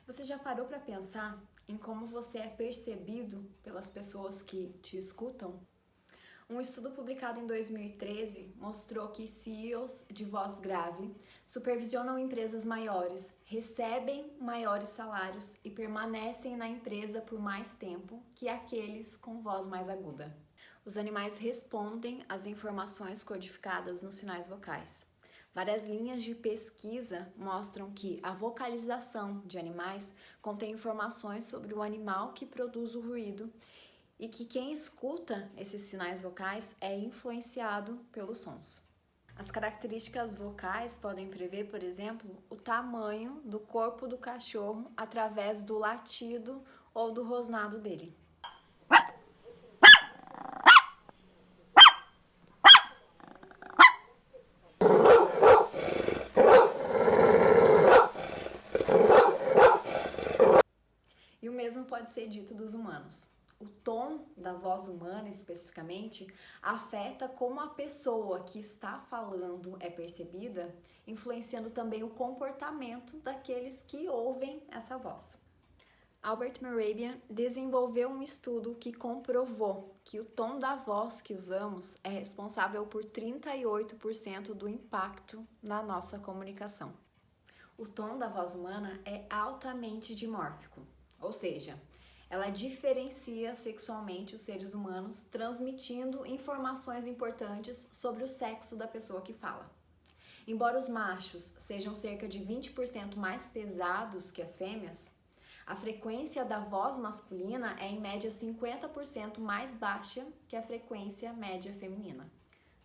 Você já parou para pensar em como você é percebido pelas pessoas que te escutam? Um estudo publicado em 2013 mostrou que CEOs de voz grave supervisionam empresas maiores, recebem maiores salários e permanecem na empresa por mais tempo que aqueles com voz mais aguda. Os animais respondem às informações codificadas nos sinais vocais. Várias linhas de pesquisa mostram que a vocalização de animais contém informações sobre o animal que produz o ruído e que quem escuta esses sinais vocais é influenciado pelos sons. As características vocais podem prever, por exemplo, o tamanho do corpo do cachorro através do latido ou do rosnado dele. E o mesmo pode ser dito dos humanos. O tom da voz humana, especificamente, afeta como a pessoa que está falando é percebida, influenciando também o comportamento daqueles que ouvem essa voz. Albert Mehrabian desenvolveu um estudo que comprovou que o tom da voz que usamos é responsável por 38% do impacto na nossa comunicação. O tom da voz humana é altamente dimórfico, ou seja, ela diferencia sexualmente os seres humanos, transmitindo informações importantes sobre o sexo da pessoa que fala. Embora os machos sejam cerca de 20% mais pesados que as fêmeas, a frequência da voz masculina é em média 50% mais baixa que a frequência média feminina.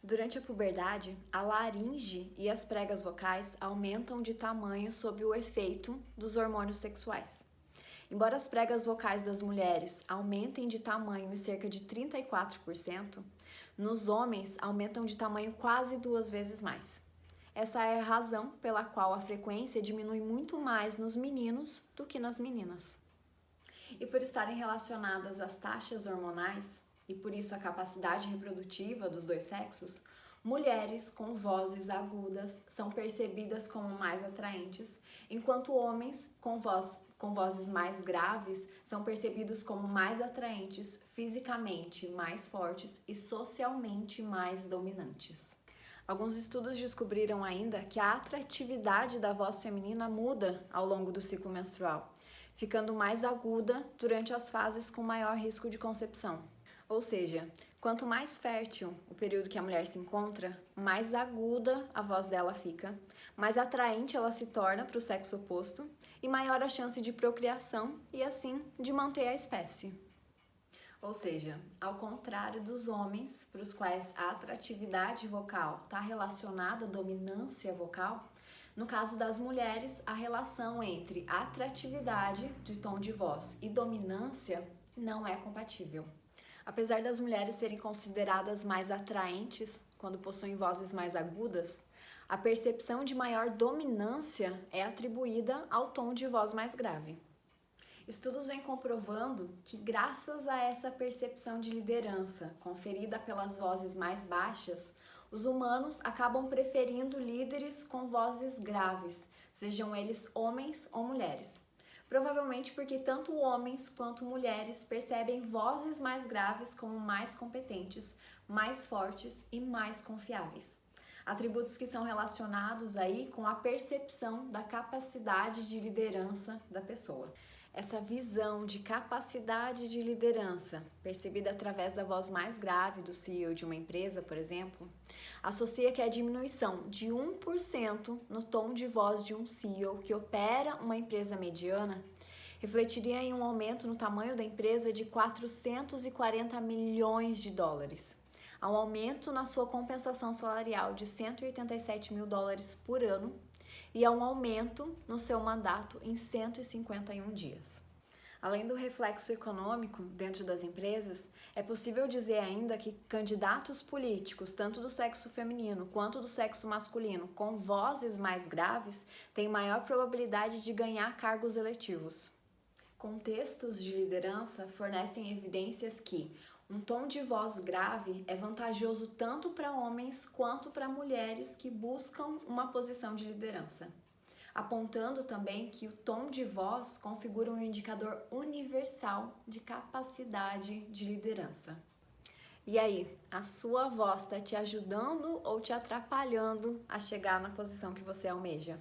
Durante a puberdade, a laringe e as pregas vocais aumentam de tamanho sob o efeito dos hormônios sexuais. Embora as pregas vocais das mulheres aumentem de tamanho em cerca de 34%, nos homens aumentam de tamanho quase 2 vezes mais. Essa é a razão pela qual a frequência diminui muito mais nos meninos do que nas meninas. E por estarem relacionadas às taxas hormonais, e por isso a capacidade reprodutiva dos dois sexos, mulheres com vozes agudas são percebidas como mais atraentes, enquanto homens com vozes mais graves são percebidos como mais atraentes, fisicamente mais fortes e socialmente mais dominantes. Alguns estudos descobriram ainda que a atratividade da voz feminina muda ao longo do ciclo menstrual, ficando mais aguda durante as fases com maior risco de concepção. Ou seja, quanto mais fértil o período que a mulher se encontra, mais aguda a voz dela fica, mais atraente ela se torna para o sexo oposto e maior a chance de procriação e, assim, de manter a espécie. Ou seja, ao contrário dos homens, para os quais a atratividade vocal está relacionada à dominância vocal, no caso das mulheres, a relação entre atratividade de tom de voz e dominância não é compatível. Apesar das mulheres serem consideradas mais atraentes quando possuem vozes mais agudas, a percepção de maior dominância é atribuída ao tom de voz mais grave. Estudos vêm comprovando que, graças a essa percepção de liderança conferida pelas vozes mais baixas, os humanos acabam preferindo líderes com vozes graves, sejam eles homens ou mulheres. Provavelmente porque tanto homens quanto mulheres percebem vozes mais graves como mais competentes, mais fortes e mais confiáveis. Atributos que são relacionados aí com a percepção da capacidade de liderança da pessoa. Essa visão de capacidade de liderança, percebida através da voz mais grave do CEO de uma empresa, por exemplo, associa que a diminuição de 1% no tom de voz de um CEO que opera uma empresa mediana refletiria em um aumento no tamanho da empresa de 440 milhões de dólares, a um aumento na sua compensação salarial de 187 mil dólares por ano, e a um aumento no seu mandato em 151 dias. Além do reflexo econômico dentro das empresas, é possível dizer ainda que candidatos políticos, tanto do sexo feminino quanto do sexo masculino, com vozes mais graves, têm maior probabilidade de ganhar cargos eletivos. Contextos de liderança fornecem evidências que um tom de voz grave é vantajoso tanto para homens quanto para mulheres que buscam uma posição de liderança. apontando também que o tom de voz configura um indicador universal de capacidade de liderança. E aí, a sua voz está te ajudando ou te atrapalhando a chegar na posição que você almeja?